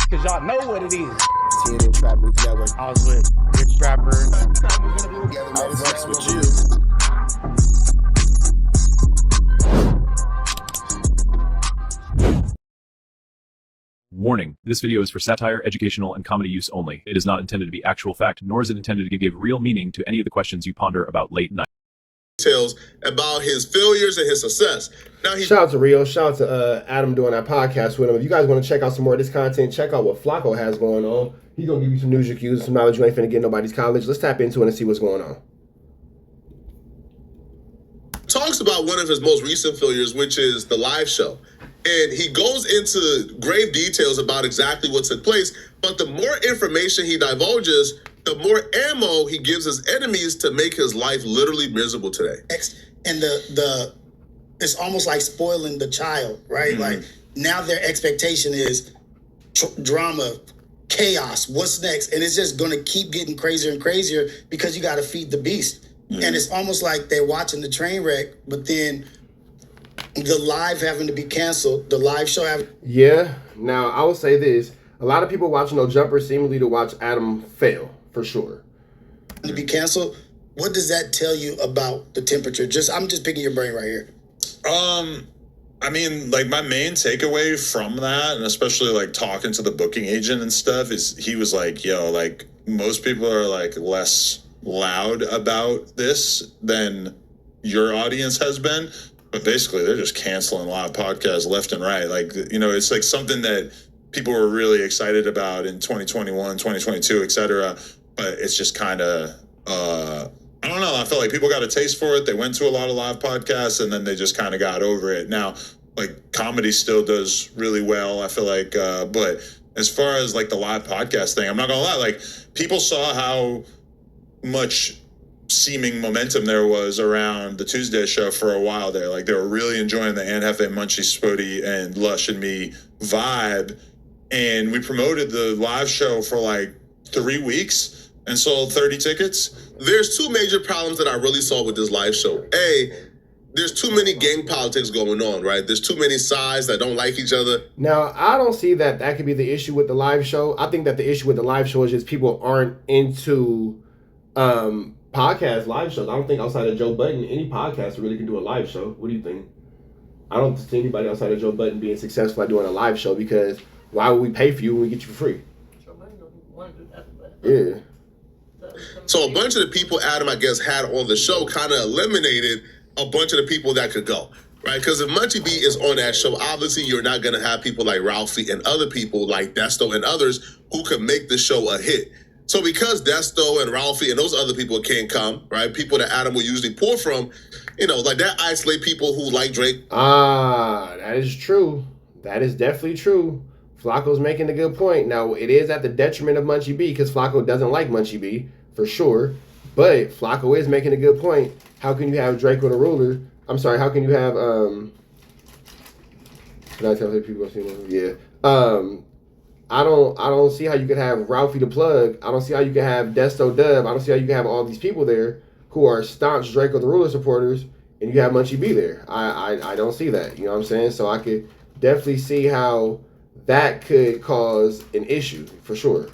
cause y'all know what it is. TNN Trap Music Network. I was with Rich Rapper. I fucks with you. Warning, this video is for satire, educational, and comedy use only. It is not intended to be actual fact, nor is it intended to give real meaning to any of the questions you ponder about late night. Details about his failures and his success. Now Shout out to Rio. Shout out to Adam doing that podcast with him. If you guys want to check out some more of this content, check out what Flakko has going on. He's going to give you some news, cues, some knowledge you ain't finna get nobody's college. Let's tap into it and see what's going on. Talks about one of his most recent failures, which is the live show. And he goes into grave details about exactly what took place. But the more information he divulges, the more ammo he gives his enemies to make his life literally miserable today. And the it's almost like spoiling the child, right? Mm-hmm. Like now their expectation is drama, chaos, what's next? And it's just going to keep getting crazier and crazier because you got to feed the beast. Mm-hmm. And it's almost like they're watching the train wreck, but then the live having to be canceled, the live show having... Yeah, now I will say this. A lot of people watching No Jumper seemingly to watch Adam fail, for sure. To be canceled, what does that tell you about the temperature? I'm just picking your brain right here. I mean, like my main takeaway from that, and especially like talking to the booking agent and stuff, is he was like, yo, like most people are like less loud about this than your audience has been. But basically, they're just canceling live podcasts left and right. Like, you know, it's like something that people were really excited about in 2021, 2022, et cetera. But it's just kind of, I don't know. I felt like people got a taste for it. They went to a lot of live podcasts and then they just kind of got over it. Now, like comedy still does really well, I feel like. But as far as like the live podcast thing, I'm not going to lie. Like people saw how much seeming momentum there was around the Tuesday show for a while there. Like they were really enjoying the Anne Hefe, Munchie, Spody, and Lush and Me vibe. And we promoted the live show for like 3 weeks and sold 30 tickets. There's two major problems that I really saw with this live show. There's too many gang politics going on, right? There's too many sides that don't like each other. Now, I don't see that could be the issue with the live show. I think that the issue with the live show is just people aren't into podcast live shows. I don't think outside of Joe Budden, any podcaster really can do a live show. What do you think? I don't see anybody outside of Joe Budden being successful at doing a live show because why would we pay for you when we get you for free? Joe Budden don't want to do that, but yeah. So a bunch of the people Adam, I guess, had on the show kind of eliminated a bunch of the people that could go, right? Because if Munchie B is on that show, obviously you're not going to have people like Ralphie and other people like Desto and others who could make the show a hit. So because Desto and Ralphie and those other people can't come, right? People that Adam will usually pour from, you know, like that isolate people who like Drake. That is true. That is definitely true. Flakko's making a good point. Now, it is at the detriment of Munchie B because Flakko doesn't like Munchie B, for sure. But Flakko is making a good point. How can you have Drake with a ruler? I'm sorry, how can you have, can I tell people? Yeah. I don't see how you could have Ralphie the Plug. I don't see how you could have Desto Dub. I don't see how you can have all these people there who are staunch Draco the Ruler supporters, and you have Munchie B there. I don't see that. You know what I'm saying? So I could definitely see how that could cause an issue for sure.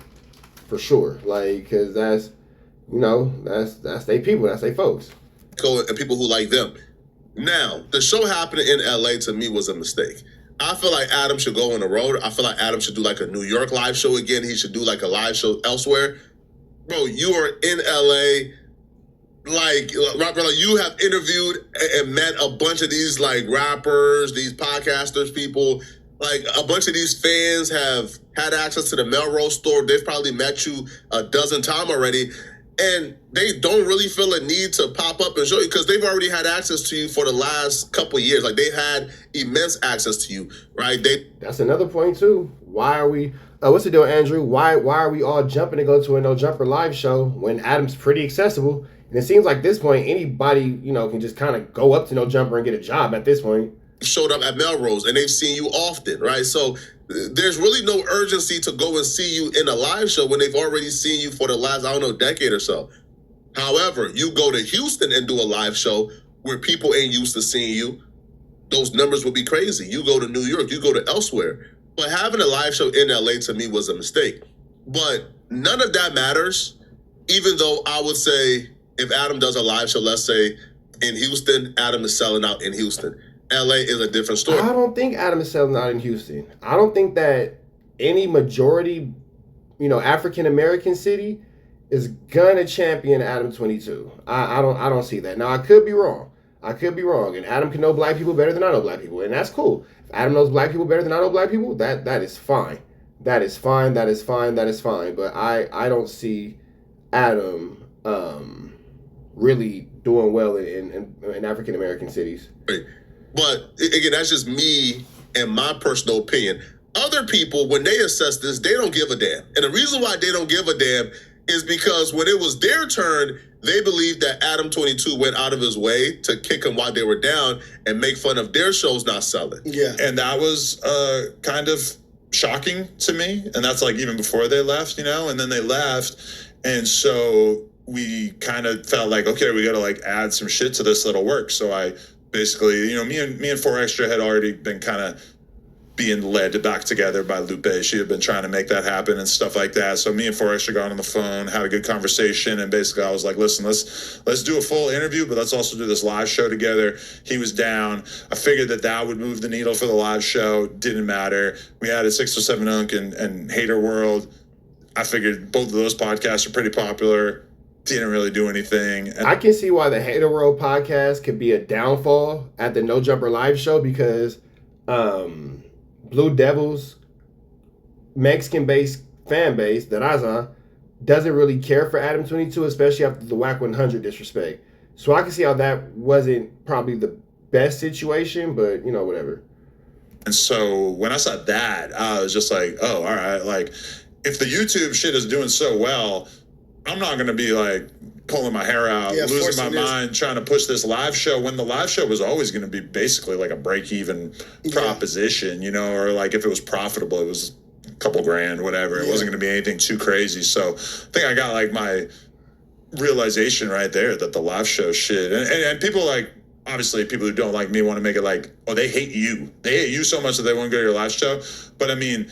For sure. Like, because that's, you know, that's they people. That's they folks. And people who like them. Now, the show happening in LA to me was a mistake. I feel like Adam should go on the road. I feel like Adam should do like a New York live show again. He should do like a live show elsewhere. Bro, you are in LA. Like you have interviewed and met a bunch of these like rappers, these podcasters, people. Like a bunch of these fans have had access to the Melrose store. They've probably met you a dozen times already. And they don't really feel a need to pop up and show you because they've already had access to you for the last couple of years. Like they've had immense access to you, right? That's another point too. Why are we? What's the deal, Andrew? Why are we all jumping to go to a No Jumper live show when Adam's pretty accessible? And it seems like at this point anybody can just kind of go up to No Jumper and get a job at this point. Showed up at Melrose and they've seen you often, right? So there's really no urgency to go and see you in a live show when they've already seen you for the last, decade or so. However, you go to Houston and do a live show where people ain't used to seeing you, those numbers would be crazy. You go to New York, you go to elsewhere, But having a live show in LA to me was a mistake. But none of that matters, even though I would say if Adam does a live show, let's say in Houston, Adam is selling out in Houston. LA is a different story. I don't think Adam is selling out in Houston. I don't think that any majority, African American city is gonna champion ADAM22. I don't see that. Now I could be wrong. And Adam can know black people better than I know black people, and that's cool. If Adam knows black people better than I know black people, that is fine. That is fine. But I don't see Adam really doing well in African American cities. Right. But again, that's just me and my personal opinion. Other people, when they assess this, they don't give a damn. And the reason why they don't give a damn is because when it was their turn, they believed that ADAM22 went out of his way to kick them while they were down and make fun of their shows not selling. Yeah. And that was kind of shocking to me. And that's like even before they left, and then they left. And so we kind of felt like, okay, we got to like add some shit to this that'll work. So I basically, me and 4 Extra had already been kind of being led back together by Lupe. She had been trying to make that happen and stuff like that. So me and 4 Extra got on the phone, had a good conversation, and basically I was like, listen, let's do a full interview, but let's also do this live show together. He was down. I figured that would move the needle for the live show. Didn't matter. We added 607 Unk and Hater World. I figured both of those podcasts are pretty popular. Didn't really do anything. And I can see why the Hater World podcast could be a downfall at the No Jumper live show because Blue Devils Mexican-based fan base that I saw doesn't really care for ADAM22, especially after the WAC 100 disrespect. So I can see how that wasn't probably the best situation, but whatever. And so when I saw that, I was just like, oh, all right. Like, if the YouTube shit is doing so well, I'm not going to be like pulling my hair out, losing my mind, trying to push this live show when the live show was always going to be basically like a break-even proposition, or like if it was profitable, it was a couple grand, whatever. It wasn't going to be anything too crazy. So I think I got like my realization right there that the live show shit and people like, obviously people who don't like me want to make it like, oh, they hate you. They hate you so much that they won't go to your live show. But I mean,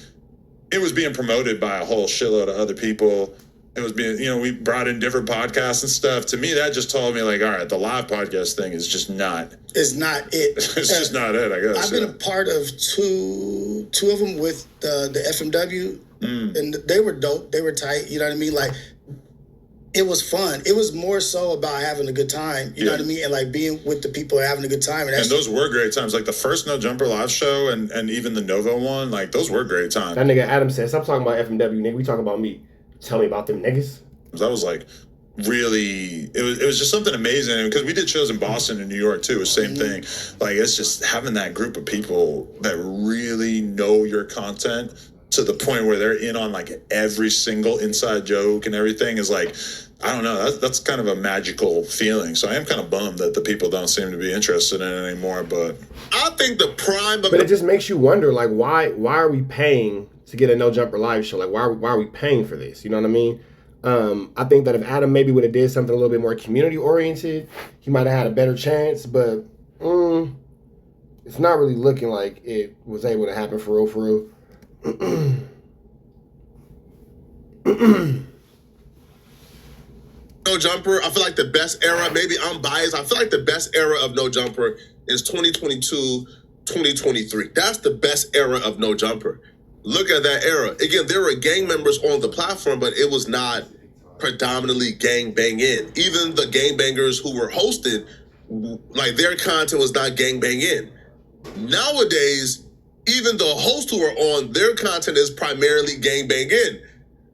it was being promoted by a whole shitload of other people. It was being, we brought in different podcasts and stuff. To me, that just told me like, all right, the live podcast thing is just not. It's not it. It's just not it, I guess. I've been a part of two of them with the FMW, and they were dope. They were tight. You know what I mean? Like, it was fun. It was more so about having a good time. You know what I mean? And like being with the people and having a good time. And those were great times. Like the first No Jumper live show and even the Novo one, like those were great times. That nigga Adam said, stop talking about FMW, nigga. We talking about me. Tell me about them niggas. That was like really, it was just something amazing because we did shows in Boston and New York too. Same thing. Like it's just having that group of people that really know your content to the point where they're in on like every single inside joke and everything is like, I don't know. That's kind of a magical feeling. So I am kind of bummed that the people don't seem to be interested in it anymore. But I think the prime of but it just makes you wonder, like, why are we paying to get a No Jumper live show? Like, why are we paying for this? You know what I mean? I think that if Adam maybe would have did something a little bit more community oriented, he might have had a better chance. But it's not really looking like it was able to happen for real. For real. No Jumper, I feel like the best era, maybe I'm biased, I feel like the best era of No Jumper is 2022, 2023. That's the best era of No Jumper. Look at that era. Again, there were gang members on the platform, but it was not predominantly gang banging. Even the gang bangers who were hosted, like their content was not gang banging. Nowadays, even the hosts who are on, their content is primarily gang banging.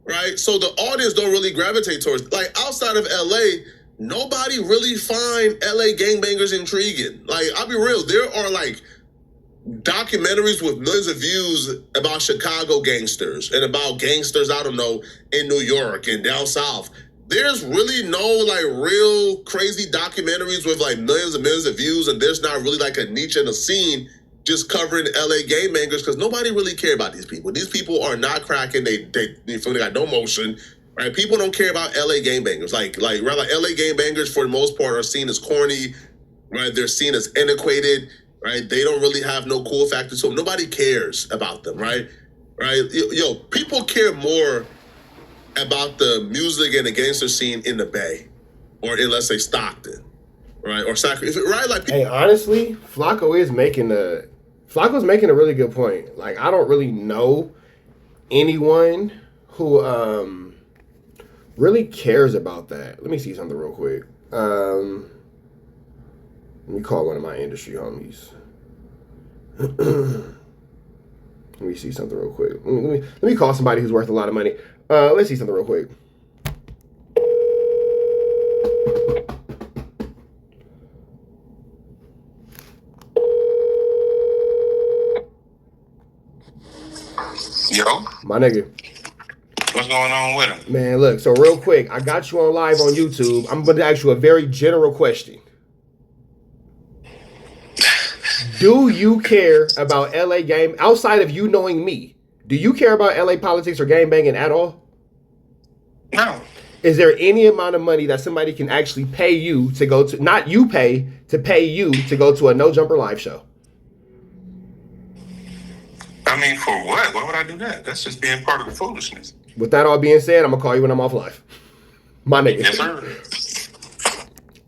Right? So the audience don't really gravitate towards, like outside of LA, nobody really find LA gangbangers intriguing. Like, I'll be real, there are like documentaries with millions of views about Chicago gangsters and about gangsters, I don't know, in New York and down south. There's really no like real crazy documentaries with like millions and millions of views, and there's not really like a niche in the scene just covering LA gangbangers because nobody really care about these people. These people are not cracking. They got no motion, right? People don't care about LA gangbangers. Like LA gangbangers for the most part are seen as corny, right? They're seen as antiquated, right? They don't really have no cool factor to them. Nobody cares about them, right? right? Yo, people care more about the music and the gangster scene in the Bay, or in, let's say, Stockton, right? Or Sacramento, right? Like, Hey, honestly, Flakko's making a really good point. Like, I don't really know anyone who really cares about that. Let me see something real quick. Let me call one of my industry homies. Let me see something real quick. Let me call somebody who's worth a lot of money. Let's see something real quick. Yo, My nigga. what's going on with him? Man, look, so real quick, I got you on live on YouTube. I'm going to ask you a very general question. Do you care about LA game outside of you knowing me? Do you care about LA politics or game banging at all? No. Is there any amount of money that somebody can actually pay you to go to, not you pay, to pay you to go to a No Jumper live show? I mean, for what? Why would I do that? That's just being part of the foolishness. With that all being said, I'm going to call you when I'm off live. My nigga. Yes, sir.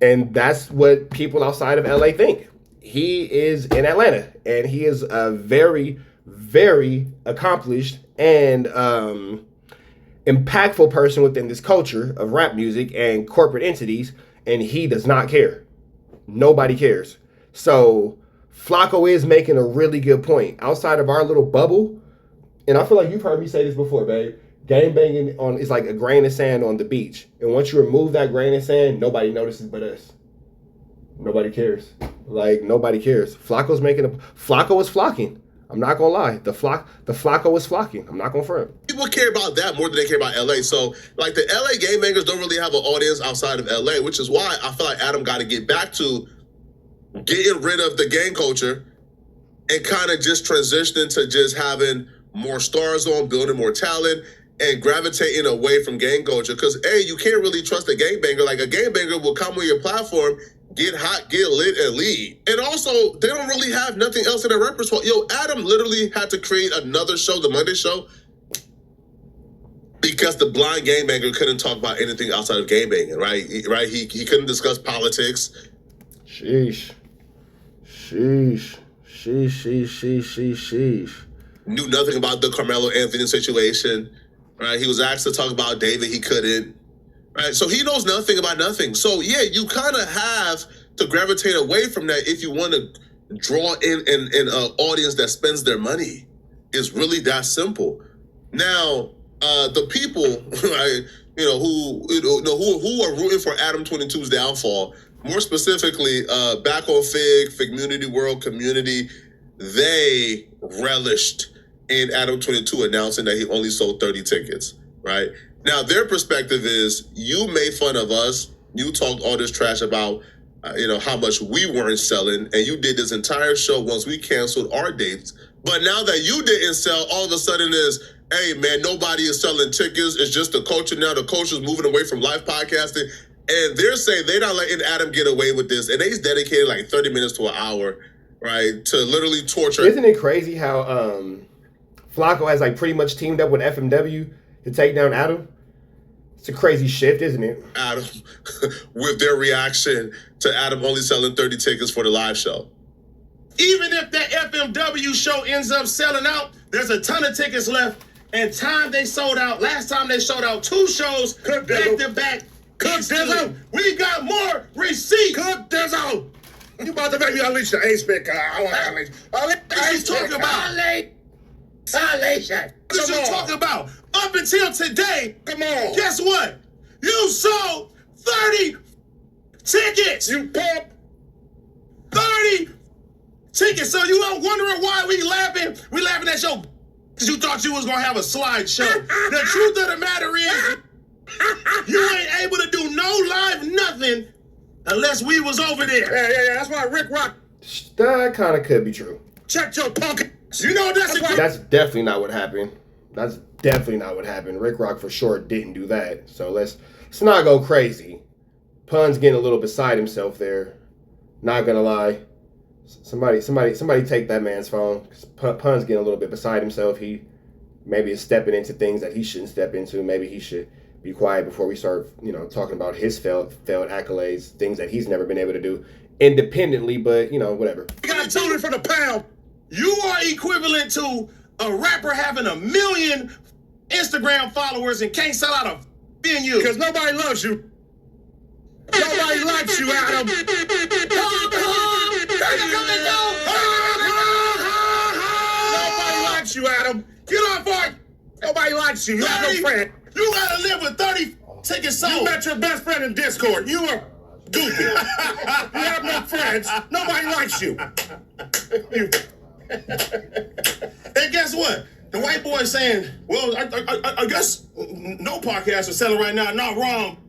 And that's what people outside of LA think. He is in Atlanta, and he is a very, very accomplished and impactful person within this culture of rap music and corporate entities, and he does not care. Nobody cares. So Flakko is making a really good point. Outside of our little bubble, and I feel like you've heard me say this before, babe, game banging is like a grain of sand on the beach. And once you remove that grain of sand, nobody notices but us. Nobody cares. Like, nobody cares. Flakko is flocking. I'm not gonna lie. The Flakko is flocking. I'm not gonna front. people care about that more than they care about LA. So, like, the LA game bangers don't really have an audience outside of LA, which is why I feel like Adam got to get back to getting rid of the gang culture and kind of just transitioning to just having more stars on, building more talent, and gravitating away from gang culture. Because, A, you can't really trust a gangbanger. Like, a gangbanger will come on your platform, get hot, get lit, and leave. And also, they don't really have nothing else in their repertoire. Yo, Adam literally had to create another show, the Monday show, because the blind gangbanger couldn't talk about anything outside of gangbanging, right? He couldn't discuss politics. Sheesh. Knew nothing about the Carmelo Anthony situation, right? He was asked to talk about David, he couldn't, right? So he knows nothing about nothing. So yeah, you kind of have to gravitate away from that if you want to draw in an audience that spends their money. It's really that simple. Now, the people, right, who are rooting for ADAM22's downfall, more specifically, back on Figgmunity World Community, they relished in ADAM22 announcing that he only sold 30 tickets, right? Now, their perspective is, you made fun of us, you talked all this trash about, how much we weren't selling, and you did this entire show once we canceled our dates. But now that you didn't sell, all of a sudden is, hey, man, nobody is selling tickets. It's just the culture now. The culture is moving away from live podcasting. And they're saying they're not letting Adam get away with this. And he's dedicated like 30 minutes to an hour, right, to literally torture. Isn't it crazy how Flakko has like pretty much teamed up with FMW to take down Adam? It's a crazy shift, isn't it? Adam, with their reaction to Adam only selling 30 tickets for the live show. Even if that FMW show ends up selling out, there's a ton of tickets left. And last time they sold out 2 shows back to back. Cook Dizzle. We got more receipts. Cook Dizzle. You about to make me unleash the A-Spec. I want to unleash. What you talking about? What you talking about? Up until today, Come on. guess what? You sold 30 tickets. You pump. 30 tickets. So you are wondering why we laughing? We laughing at your because you thought you was going to have a slideshow. The truth of the matter is, you ain't able to do no live nothing unless we was over there. Yeah. That's why Rick Rock That kind of could be true. checked your punk. You know that's a That's definitely not what happened. That's definitely not what happened. Rick Rock for sure didn't do that. So let's not go crazy. Pun's getting a little beside himself there. Not gonna lie. Somebody take that man's phone. Pun's getting a little bit beside himself. He maybe is stepping into things that he shouldn't step into. Maybe he should be quiet before we start, talking about his failed accolades, things that he's never been able to do independently, but, whatever. You got to tune in for the pound. You are equivalent to a rapper having 1 million Instagram followers and can't sell out a venue. Because nobody loves you. Nobody likes you, Adam. Nobody likes you, Adam. Get off our Nobody likes you. You have no friend. You gotta live with 30 tickets sold. You met your best friend in Discord. You are goofy. You have no friends. Nobody likes you. And guess what? The white boy is saying, well, I guess no podcast is selling right now. Not wrong.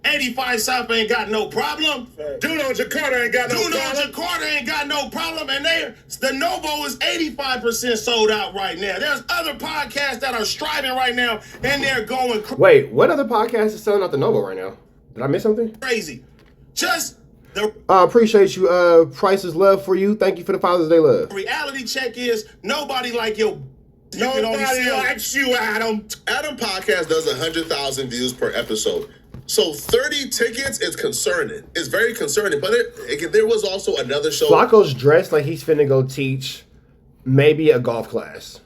85 South ain't got no problem. Duno Jakarta ain't got no problem. Duno Jakarta ain't got no problem. And the Novo is 85% sold out right now. There's other podcasts that are striving right now, and they're going Wait, what other podcast is selling out the Novo right now? Did I miss something? crazy. Just the I appreciate you. Price's love for you. Thank you for the Father's Day love. reality check is nobody like your. Nobody likes you, Adam. Adam podcast does 100,000 views per episode. So 30 tickets is concerning. It's very concerning. But there was also another show. Flakko's dressed like he's finna go teach maybe a golf class.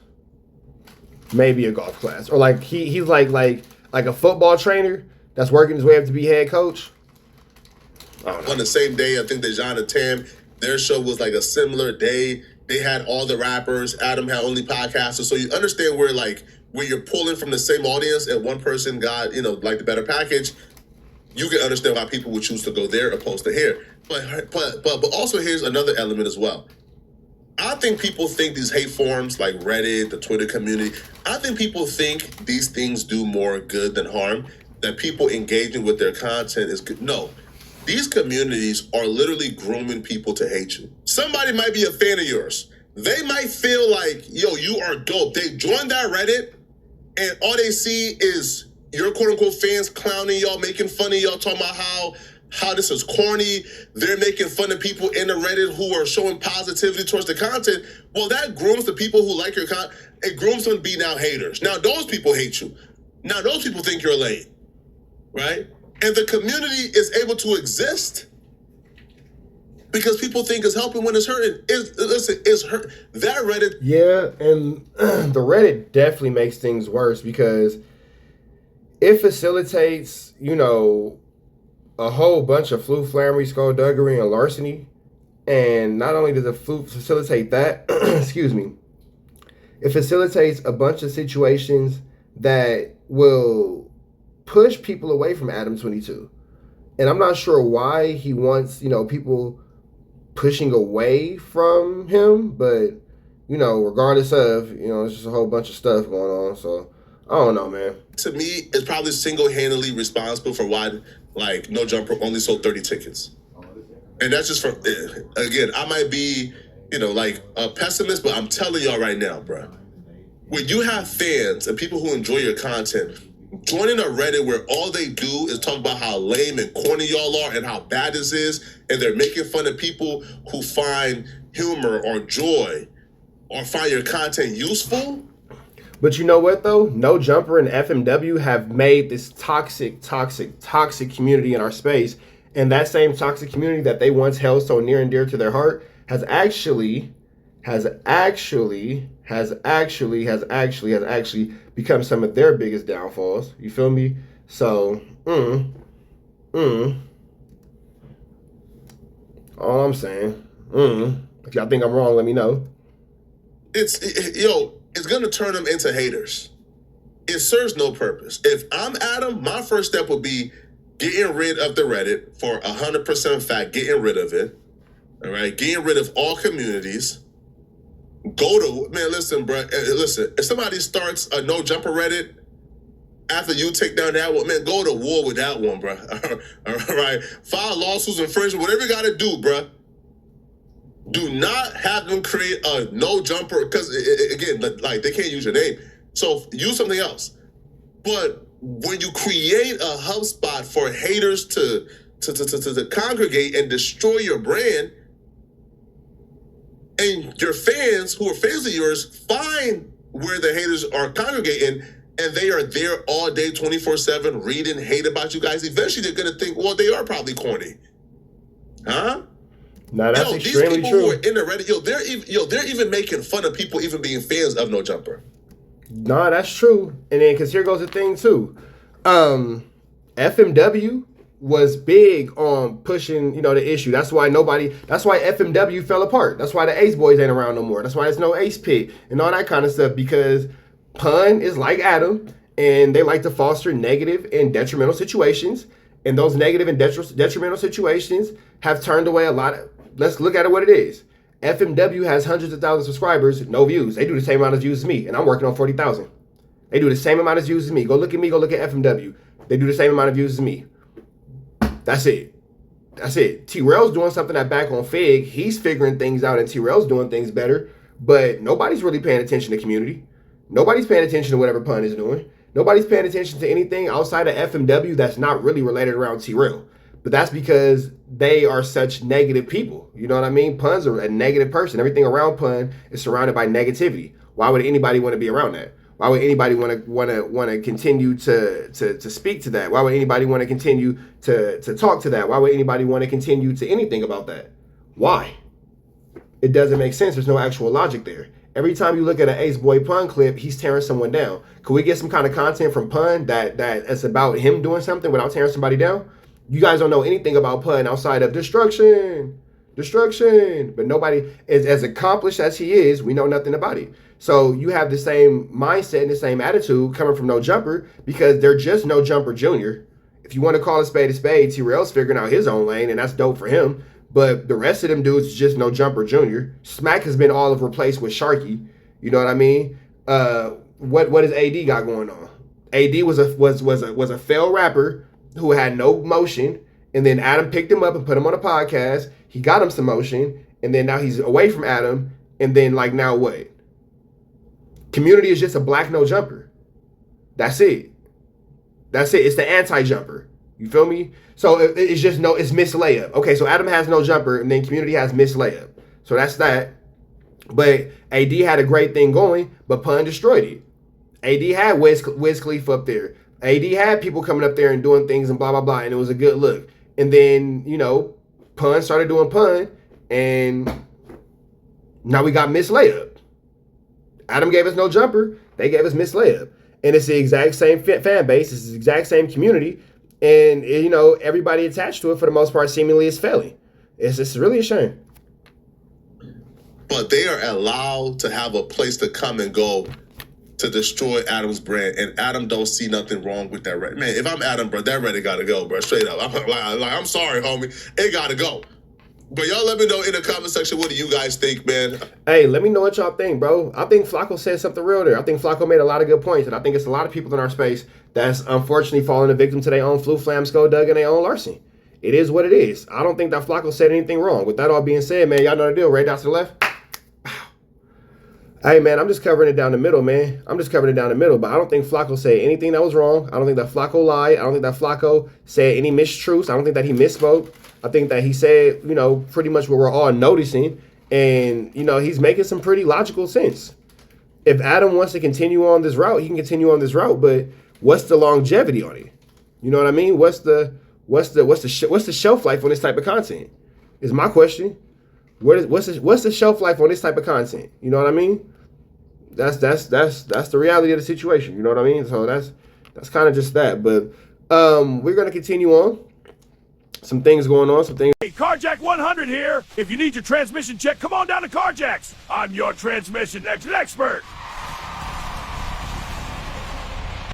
Maybe a golf class. Or like he's like a football trainer that's working his way up to be head coach. On the same day, I think that John and Tam, their show was like a similar day. They had all the rappers. Adam had only podcasters. So you understand where you're pulling from the same audience and one person got, like the better package. You can understand why people would choose to go there opposed to here. But also here's another element as well. I think people think these hate forums like Reddit, the Twitter community, I think people think these things do more good than harm, that people engaging with their content is good. No. These communities are literally grooming people to hate you. Somebody might be a fan of yours. They might feel like, yo, you are dope. They join that Reddit, and all they see is your quote-unquote fans clowning y'all, making fun of y'all, talking about how this is corny. They're making fun of people in the Reddit who are showing positivity towards the content. Well, that grooms the people who like your content. It grooms them to be now haters. Now, those people hate you. Now, those people think you're lame, right? And the community is able to exist because people think it's helping when it's hurting. It's hurt. That Reddit. Yeah, and the Reddit definitely makes things worse because it facilitates, a whole bunch of flumflammery, skullduggery, and larceny. And not only does it facilitate that, excuse me, it facilitates a bunch of situations that will push people away from ADAM22. And I'm not sure why he wants, people pushing away from him, but, regardless of, it's just a whole bunch of stuff going on. So, I don't know, man. To me, it's probably single-handedly responsible for why, No Jumper only sold 30 tickets. And that's just from, again, I might be, a pessimist, but I'm telling y'all right now, bro. When you have fans and people who enjoy your content, joining a Reddit where all they do is talk about how lame and corny y'all are and how bad this is, and they're making fun of people who find humor or joy or find your content useful. But you know what, though? No Jumper and FMW have made this toxic community in our space. And that same toxic community that they once held so near and dear to their heart has actually become some of their biggest downfalls. You feel me? So, all I'm saying, if y'all think I'm wrong, let me know. It's gonna turn them into haters. It serves no purpose. If I'm Adam, my first step would be getting rid of the Reddit for 100% fact, getting rid of it. All right, getting rid of all communities. Listen, bro. Listen, if somebody starts a No Jumper Reddit after you take down that one, man, go to war with that one, bro. All right, file lawsuits, infringement, whatever you gotta do, bro. Do not have them create a No Jumper because again, they can't use your name. So use something else. But when you create a HubSpot for haters to congregate and destroy your brand, and your fans who are fans of yours find where the haters are congregating, and they are there all day, 24/7, reading, hate about you guys, eventually they're gonna think, well, they are probably corny. Huh? No, that's these extremely people true. who are in the Reddit, they're even making fun of people even being fans of No Jumper. No, that's true. And then, because here goes the thing, too. FMW was big on pushing, the issue. That's why FMW fell apart. That's why the Ace Boys ain't around no more. That's why there's no Ace Pit and all that kind of stuff, because Pun is like Adam, and they like to foster negative and detrimental situations. And those negative and detrimental situations have turned away a lot of, let's look at it what it is. FMW has hundreds of thousands of subscribers, no views. They do the same amount of views as me, and I'm working on 40,000. They do the same amount of views as me. Go look at me, go look at FMW. They do the same amount of views as me. That's it. That's it. T-Rail's doing something at back on Fig. He's figuring things out, and T-Rail's doing things better. But nobody's really paying attention to community. Nobody's paying attention to whatever Pun is doing. Nobody's paying attention to anything outside of FMW that's not really related around T-Rail. But that's because they are such negative people. You know what I mean? Pun's a negative person. Everything around Pun is surrounded by negativity. Why would anybody want to be around that? Why would anybody want to continue to speak to that? Why would anybody want to continue to talk to that? Why would anybody want to continue to anything about that? Why? It doesn't make sense. There's no actual logic there. Every time you look at an Ace Boy Pun clip, he's tearing someone down. Could we get some kind of content from Pun that it's about him doing something without tearing somebody down? You guys don't know anything about Pun outside of destruction. But nobody is as accomplished as he is. We know nothing about it. So you have the same mindset and the same attitude coming from No Jumper, because they're just No Jumper Jr. If you want to call a spade, T-Rail's figuring out his own lane, and that's dope for him. But the rest of them dudes is just No Jumper Jr. Smack has been all of replaced with Sharky. You know what I mean? What does AD got going on? AD was a failed rapper who had no motion, and then Adam picked him up and put him on a podcast. He got him some motion, and then now he's away from Adam, and then now what? Community is just a black No Jumper. That's it. It's the anti-jumper. You feel me? So it's just it's Miss Layup. Okay, so Adam has No Jumper, and then Community has Miss Layup. So that's that. But AD had a great thing going, but Pun destroyed it. AD had Wiz Khalifa up there. AD had people coming up there and doing things and blah, blah, blah, and it was a good look. And then, Pun started doing Pun, and now we got Miss Layup. Adam gave us No Jumper. They gave us Miss Layup. And it's the exact same fan base. It's the exact same community. And, everybody attached to it, for the most part, seemingly is failing. It's really a shame. But they are allowed to have a place to come and go to destroy Adam's brand, and Adam don't see nothing wrong with that Reddit. Man, if I'm Adam, bro, that Reddit gotta go, bro. Straight up. I'm sorry, homie. It gotta go. But y'all let me know in the comment section, what do you guys think, man? Hey, let me know what y'all think, bro. I think Flakko said something real there. I think Flakko made a lot of good points, and I think it's a lot of people in our space that's unfortunately falling a victim to their own flu, flam, skull, dug, and their own larceny. It is what it is. I don't think that Flakko said anything wrong. With that all being said, man, y'all know the deal. Right down to the left. Hey, man, I'm just covering it down the middle, man. I'm just covering it down the middle, but I don't think Flakko said anything that was wrong. I don't think that Flakko lied. I don't think that Flakko said any mistruths. I don't think that he misspoke. I think that he said, pretty much what we're all noticing. And, he's making some pretty logical sense. If Adam wants to continue on this route, he can continue on this route, but what's the longevity on it? You know what I mean? What's the shelf life on this type of content? Is my question. What's the shelf life on this type of content? You know what I mean? That's the reality of the situation. You know what I mean? So that's kind of just that. But we're gonna continue on. Some things going on. Some things. Hey, Carjack 100 here. If you need your transmission check, come on down to Carjack's. I'm your transmission expert.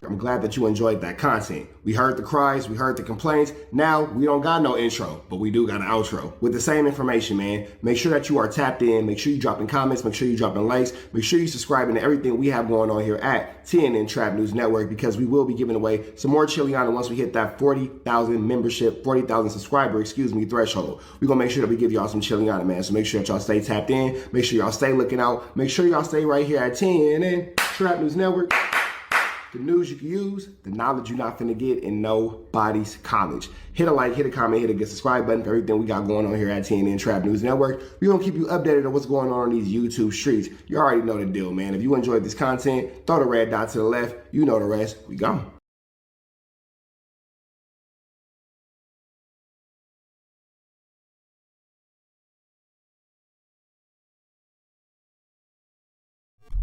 I'm glad that you enjoyed that content. We heard the cries, we heard the complaints. Now, we don't got no intro, but we do got an outro. With the same information, man. Make sure that you are tapped in. Make sure you dropping comments. Make sure you dropping likes. Make sure you subscribing to everything we have going on here at TNN Trap News Network, because we will be giving away some more Chiliana once we hit that 40,000 membership, 40,000 subscriber, threshold. We're going to make sure that we give y'all some Chiliana, man. So make sure that y'all stay tapped in. Make sure y'all stay looking out. Make sure y'all stay right here at TNN Trap News Network. The news you can use, the knowledge you're not finna get in nobody's college. Hit a like, hit a comment, hit a subscribe button for everything we got going on here at TNN Trap News Network. We're gonna keep you updated on what's going on these YouTube streets. You already know the deal, man. If you enjoyed this content, throw the red dot to the left. You know the rest. We gone.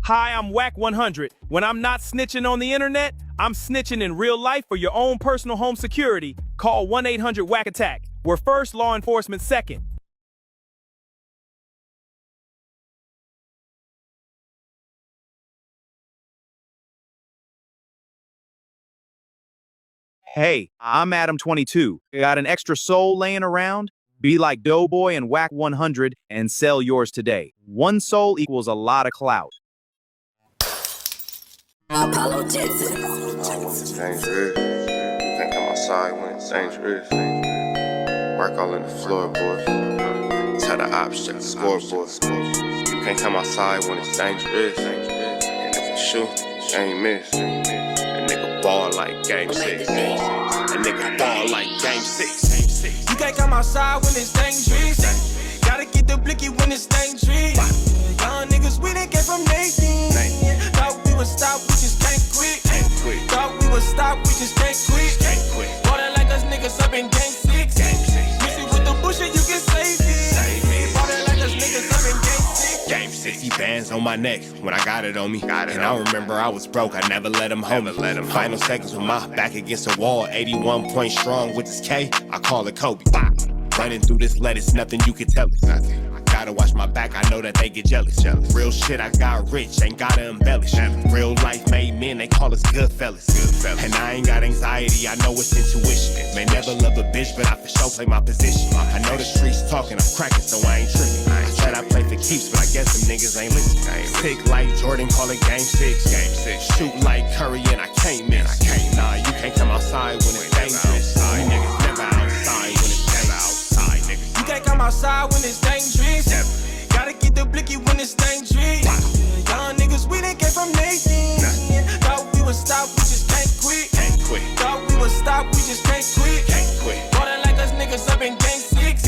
Hi, I'm Whack100. When I'm not snitching on the internet, I'm snitching in real life for your own personal home security. Call 1-800-WACK-ATTACK. We're first, law enforcement second. Hey, I'm ADAM22. Got an extra soul laying around? Be like Doughboy and Whack100 and sell yours today. One soul equals a lot of clout. Apollo Jackson. It's dangerous. You can't come outside when it's dangerous. Work all in the floorboards. Tell the ops, check the scoreboard. You can't come outside when it's dangerous. And if you shoot, you ain't miss. A nigga ball like game 6. A nigga ball like game 6. You can't come outside when it's dangerous. Gotta get the blicky when it's dangerous. Young niggas, we didn't get from Nathan. Thought we would stop, we just can't quit. Thought we would stop, we just can't quit. Water like us niggas up in game 6. Mix it with the bush and you can save it. Water like us niggas up in game 6. Game 60 bands on my neck when I got it on me. And I remember I was broke, I never let them hold me. Final seconds with my back against the wall. 81 point strong with this K, I call it Kobe. Running through this lettuce, nothing you can tell us. Gotta watch my back, I know that they get jealous. Real shit, I got rich, ain't gotta embellish. Real life made men, they call us good fellas. And I ain't got anxiety, I know it's intuition. May never love a bitch, but I for sure play my position. I know the streets talking, I'm cracking, so I ain't tripping. I said I play for keeps, but I guess them niggas ain't listening. Sick like Jordan, call it game 6. Shoot like Curry, and I can't miss. Nah, you can't come outside when it's dangerous. You niggas never outside when it's dangerous. You can't come outside when it's dangerous. Gotta get the blicky when it's dangerous. Young niggas, we didn't get from Nathan. Thought we would stop, we just can't quit. Thought we would stop, we just can't quit. Water like us niggas up in game 6. Mix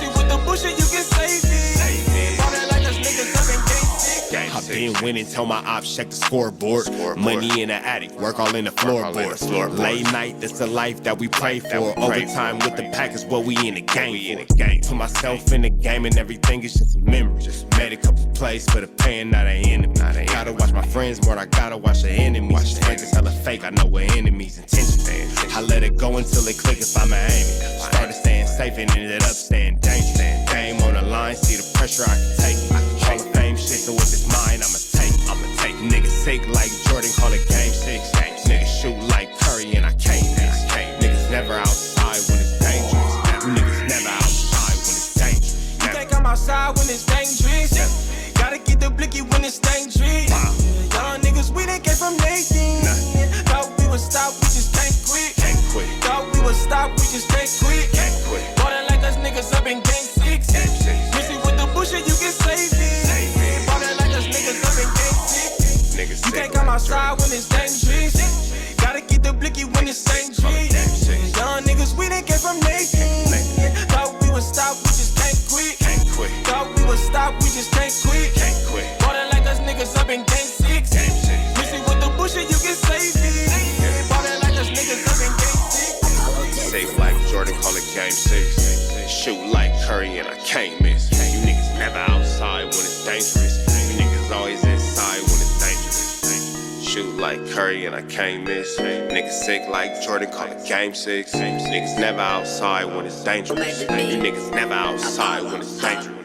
it with the bush and you can save it. Water like us niggas up in game 6. I've been winning, tell my ops check the scoreboard. Money in the attic, work all in the floorboards. Late night, that's the life that we pray for. Overtime with the pack is what we in the game for. Put myself in the game and everything is just a memory. Made a couple plays for the pain, not an enemy. Gotta watch my friends more, I gotta watch the enemies. Fake is hella fake, I know what enemies' intentions. I let it go until it click if I'm aiming. Started staying safe and ended up staying dangerous. Game on the line, see the pressure I can take. Hall of Fame shit, so if it's mine, I'ma take. Niggas sick like Jordan, call it game 6. Niggas shoot like Curry, and I can't miss. Niggas never outside when it's dangerous. Niggas never outside when it's dangerous. You can't come outside when it's dangerous. Gotta get the blicky when it's dangerous. Young niggas, we didn't get from Nathan. Thought we would stop, we just can't quit. Thought we would stop, we just can't quit. Water like us niggas up in game 6. Mix it with the bush and you can save it. Water like us niggas up in game 6. You can't come outside when it's dangerous. Gotta get the blicky when it's dangerous. Young niggas, we didn't get from Nathan. Thought we would stop, we just can't quit. Thought we would stop, we just can't quit. Water like us niggas up in game 6. Mix it with the bush and you can save it. Water like us niggas up in game 6. Safe like Jordan, call it game 6. Shoot like Curry, and I can't miss. You niggas never outside when it's dangerous. You niggas always inside when it's dangerous. Shoot like Curry, and I can't miss. Niggas sick like Jordan, call it game 6. Niggas never outside when it's dangerous. You niggas never outside when it's dangerous.